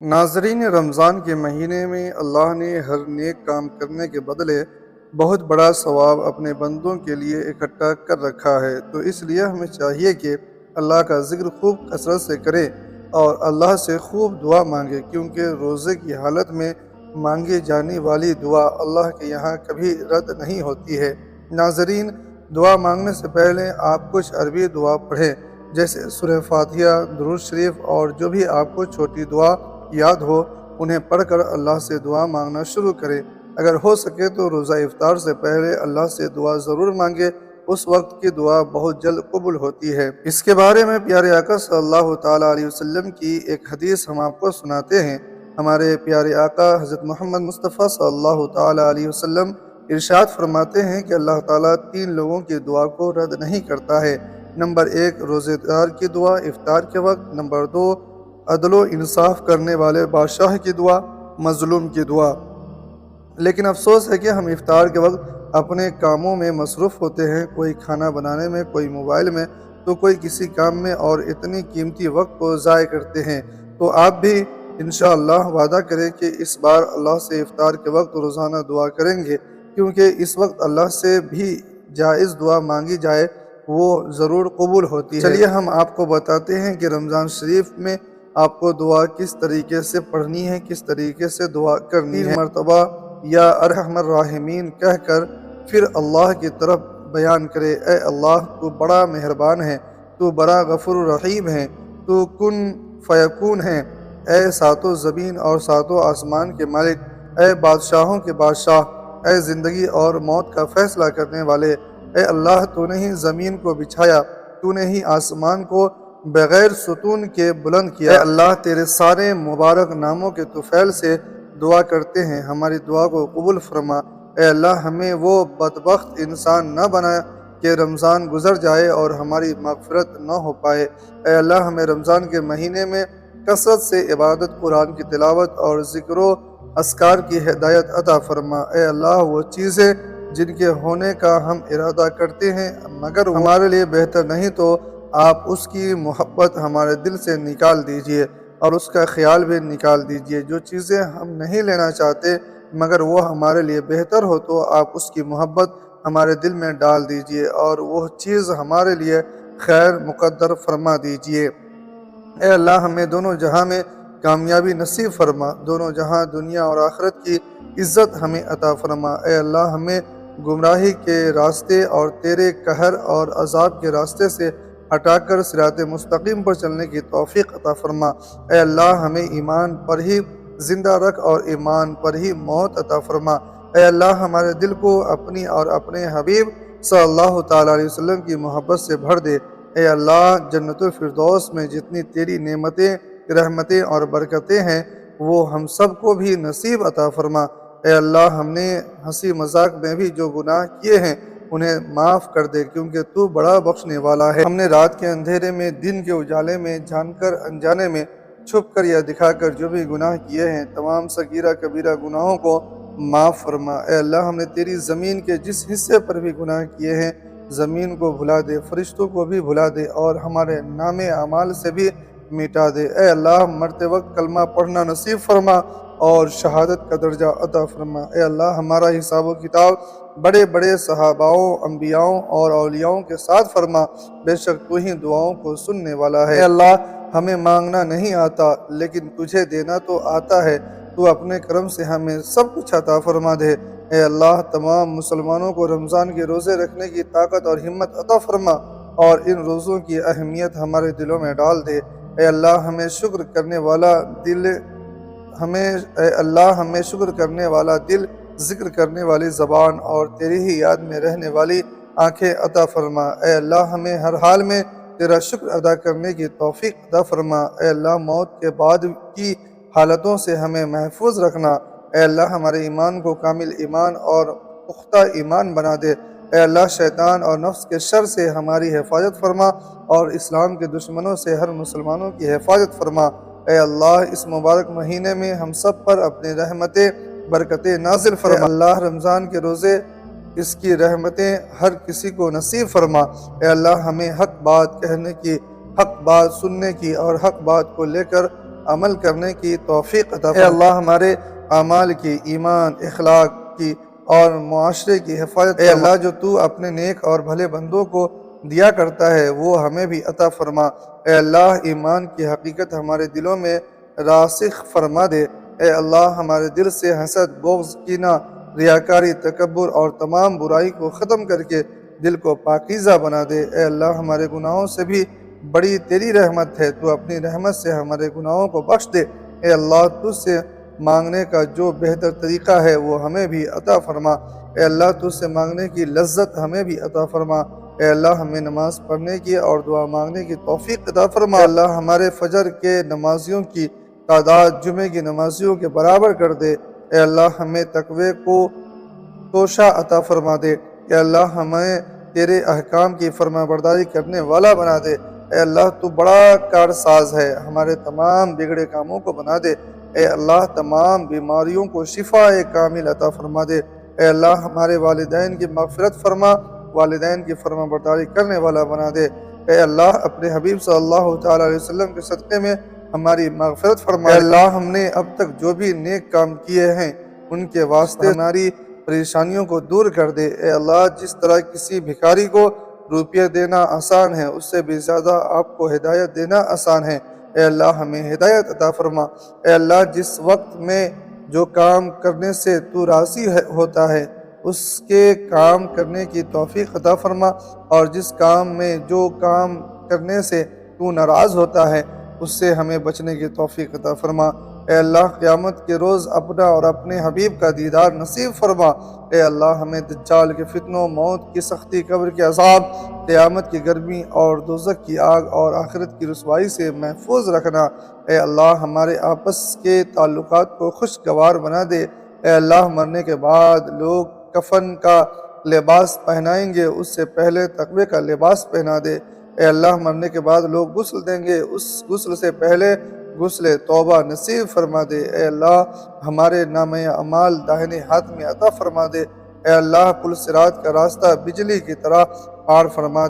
ناظرین، رمضان کے مہینے میں اللہ نے ہر نیک کام کرنے کے بدلے بہت بڑا ثواب اپنے بندوں کے لیے اکٹھا کر رکھا ہے، تو اس لیے ہمیں چاہیے کہ اللہ کا ذکر خوب کثرت سے کریں اور اللہ سے خوب دعا مانگے، کیونکہ روزے کی حالت میں مانگی جانے والی دعا اللہ کے یہاں کبھی رد نہیں ہوتی ہے۔ ناظرین، دعا مانگنے سے پہلے آپ کچھ عربی دعا پڑھیں، جیسے سورہ فاتحہ، درود شریف اور جو بھی آپ کو چھوٹی دعا یاد ہو انہیں پڑھ کر اللہ سے دعا مانگنا شروع کریں۔ اگر ہو سکے تو روزہ افطار سے پہلے اللہ سے دعا ضرور مانگے، اس وقت کی دعا بہت جلد قبول ہوتی ہے۔ اس کے بارے میں پیارے آقا صلی اللہ تعالیٰ علیہ وسلم کی ایک حدیث ہم آپ کو سناتے ہیں۔ ہمارے پیارے آقا حضرت محمد مصطفیٰ صلی اللہ تعالیٰ علیہ وسلم ارشاد فرماتے ہیں کہ اللہ تعالیٰ 3 لوگوں کی دعا کو رد نہیں کرتا ہے۔ نمبر 1 روزہ دار کی دعا افطار کے وقت، نمبر 2 عدل و انصاف کرنے والے بادشاہ کی دعا، مظلوم کی دعا۔ لیکن افسوس ہے کہ ہم افطار کے وقت اپنے کاموں میں مصروف ہوتے ہیں، کوئی کھانا بنانے میں، کوئی موبائل میں، تو کوئی کسی کام میں، اور اتنی قیمتی وقت کو ضائع کرتے ہیں۔ تو آپ بھی انشاءاللہ وعدہ کریں کہ اس بار اللہ سے افطار کے وقت روزانہ دعا کریں گے، کیونکہ اس وقت اللہ سے بھی جائز دعا مانگی جائے وہ ضرور قبول ہوتی ہے۔ چلیے ہم آپ کو بتاتے ہیں کہ رمضان شریف میں آپ کو دعا کس طریقے سے پڑھنی ہے، کس طریقے سے دعا کرنی ہے۔ 3 مرتبہ یا ارحم الراحمین کہہ کر پھر اللہ کی طرف بیان کرے، اے اللہ تو بڑا مہربان ہے، تو بڑا غفور الرحیم ہے، تو کن فیکون ہے، اے ساتوں زمین اور ساتوں آسمان کے مالک، اے بادشاہوں کے بادشاہ، اے زندگی اور موت کا فیصلہ کرنے والے، اے اللہ تو نے ہی زمین کو بچھایا، تو نے ہی آسمان کو بغیر ستون کے بلند کیا۔ اے اللہ تیرے سارے مبارک ناموں کے طفیل سے دعا کرتے ہیں، ہماری دعا کو قبول فرما۔ اے اللہ ہمیں وہ بدبخت انسان نہ بنا کہ رمضان گزر جائے اور ہماری مغفرت نہ ہو پائے۔ اے اللہ ہمیں رمضان کے مہینے میں کثرت سے عبادت، قرآن کی تلاوت اور ذکر و اذکار کی ہدایت عطا فرما۔ اے اللہ وہ چیزیں جن کے ہونے کا ہم ارادہ کرتے ہیں مگر ہمارے لیے بہتر نہیں تو آپ اس کی محبت ہمارے دل سے نکال دیجئے اور اس کا خیال بھی نکال دیجئے۔ جو چیزیں ہم نہیں لینا چاہتے مگر وہ ہمارے لیے بہتر ہو تو آپ اس کی محبت ہمارے دل میں ڈال دیجئے اور وہ چیز ہمارے لیے خیر مقدر فرما دیجئے۔ اے اللہ ہمیں دونوں جہاں میں کامیابی نصیب فرما، دونوں جہاں دنیا اور آخرت کی عزت ہمیں عطا فرما۔ اے اللہ ہمیں گمراہی کے راستے اور تیرے قہر اور عذاب کے راستے سے ہٹا کر صراط مستقیم پر چلنے کی توفیق عطا فرما۔ اے اللہ ہمیں ایمان پر ہی زندہ رکھ اور ایمان پر ہی موت عطا فرما۔ اے اللہ ہمارے دل کو اپنی اور اپنے حبیب صلی اللہ تعالیٰ علیہ وسلم کی محبت سے بھر دے۔ اے اللہ جنت الفردوس میں جتنی تیری نعمتیں، رحمتیں اور برکتیں ہیں وہ ہم سب کو بھی نصیب عطا فرما۔ اے اللہ ہم نے ہنسی مذاق میں بھی جو گناہ کیے ہیں انہیں معاف کر دے، کیونکہ تو بڑا بخشنے والا ہے۔ ہم نے رات کے اندھیرے میں، دن کے اجالے میں، جان کر انجانے میں، چھپ کر یا دکھا کر جو بھی گناہ کیے ہیں تمام صغیرہ کبیرہ گناہوں کو معاف فرما۔ اے اللہ ہم نے تیری زمین کے جس حصے پر بھی گناہ کیے ہیں زمین کو بھلا دے، فرشتوں کو بھی بھلا دے اور ہمارے نام اعمال سے بھی مٹا دے۔ اے اللہ مرتے وقت کلمہ پڑھنا نصیب فرما اور شہادت کا درجہ عطا فرما۔ اے اللہ ہمارا حساب و کتاب بڑے بڑے صحاباؤں، انبیاؤں اور اولیاؤں کے ساتھ فرما، بے شک تو ہی دعاؤں کو سننے والا ہے۔ اے اللہ ہمیں مانگنا نہیں آتا لیکن تجھے دینا تو آتا ہے، تو اپنے کرم سے ہمیں سب کچھ عطا فرما دے۔ اے اللہ تمام مسلمانوں کو رمضان کے روزے رکھنے کی طاقت اور ہمت عطا فرما اور ان روزوں کی اہمیت ہمارے دلوں میں ڈال دے۔ اے اللہ ہمیں شکر کرنے والا دل ذکر کرنے والی زبان اور تیری ہی یاد میں رہنے والی آنکھیں عطا فرما۔ اے اللہ ہمیں ہر حال میں تیرا شکر ادا کرنے کی توفیق عطا فرما۔ اے اللہ موت کے بعد کی حالتوں سے ہمیں محفوظ رکھنا۔ اے اللہ ہمارے ایمان کو کامل ایمان اور پختہ ایمان بنا دے۔ اے اللہ شیطان اور نفس کے شر سے ہماری حفاظت فرما اور اسلام کے دشمنوں سے ہر مسلمانوں کی حفاظت فرما۔ اے اللہ اس مبارک مہینے میں ہم سب پر اپنی رحمتیں برکتیں نازل فرما۔ اے اللہ رمضان کے روزے اس کی رحمتیں ہر کسی کو نصیب فرما۔ اے اللہ ہمیں حق بات کہنے کی، حق بات سننے کی اور حق بات کو لے کر عمل کرنے کی توفیق عطا فرما۔ اے اللہ ہمارے اعمال کی، ایمان، اخلاق کی اور معاشرے کی حفاظت۔ اے اللہ جو تو اپنے نیک اور بھلے بندوں کو دیا کرتا ہے وہ ہمیں بھی عطا فرما۔ اے اللہ ایمان کی حقیقت ہمارے دلوں میں راسخ فرما دے۔ اے اللہ ہمارے دل سے حسد، بغض، کینہ، ریاکاری، تکبر اور تمام برائی کو ختم کر کے دل کو پاکیزہ بنا دے۔ اے اللہ ہمارے گناہوں سے بھی بڑی تیری رحمت ہے، تو اپنی رحمت سے ہمارے گناہوں کو بخش دے۔ اے اللہ تجھ سے مانگنے کا جو بہتر طریقہ ہے وہ ہمیں بھی عطا فرما۔ اے اللہ تجھ سے مانگنے کی لذت ہمیں بھی عطا فرما۔ اے اللہ ہمیں نماز پڑھنے کی اور دعا مانگنے کی توفیق عطا فرما۔ اے اللہ ہمارے فجر کے نمازیوں کی تعداد جمعے کی نمازیوں کے برابر کر دے۔ اے اللہ ہمیں تقوی کو توشہ عطا فرما دے۔ اے اللہ ہمیں تیرے احکام کی فرما برداری کرنے والا بنا دے۔ اے اللہ تو بڑا کارساز ہے، ہمارے تمام بگڑے کاموں کو بنا دے۔ اے اللہ تمام بیماریوں کو شفا کامل عطا فرما دے۔ اے اللہ ہمارے والدین کی مغفرت فرما، والدین کی فرما برداری کرنے والا بنا دے۔ اے اللہ اپنے حبیب صلی اللہ تعالیٰ علیہ وسلم کے صدقے میں ہماری مغفرت فرما۔ اے اللہ ہم نے اب تک جو بھی نیک کام کیے ہیں ان کے واسطے ہماری پریشانیوں کو دور کر دے۔ اے اللہ جس طرح کسی بھکاری کو روپیہ دینا آسان ہے اس سے بھی زیادہ آپ کو ہدایت دینا آسان ہے۔ اے اللہ ہمیں ہدایت عطا فرما۔ اے اللہ جس وقت میں جو کام کرنے سے تو راضی ہوتا ہے اس کے کام کرنے کی توفیق عطا فرما، اور جس کام میں جو کام کرنے سے تو ناراض ہوتا ہے اس سے ہمیں بچنے کی توفیق عطا فرما۔ اے اللہ قیامت کے روز اپنا اور اپنے حبیب کا دیدار نصیب فرما۔ اے اللہ ہمیں دجال کے فتنوں، موت کی سختی، قبر کے عذاب، قیامت کی گرمی اور دوزخ کی آگ اور آخرت کی رسوائی سے محفوظ رکھنا۔ اے اللہ ہمارے آپس کے تعلقات کو خوشگوار بنا دے۔ اے اللہ مرنے کے بعد لوگ کفن کا لباس پہنائیں گے، اس سے پہلے تقوی کا لباس پہنا دے۔ اے اللہ مرنے کے بعد لوگ غسل دیں گے، اس غسل سے پہلے غسل توبہ نصیب فرما دے۔ اے اللہ ہمارے نامہ اعمال داہنے ہاتھ میں عطا فرما دے۔ اے اللہ پل صراط کا راستہ بجلی کی طرح پار فرما دے۔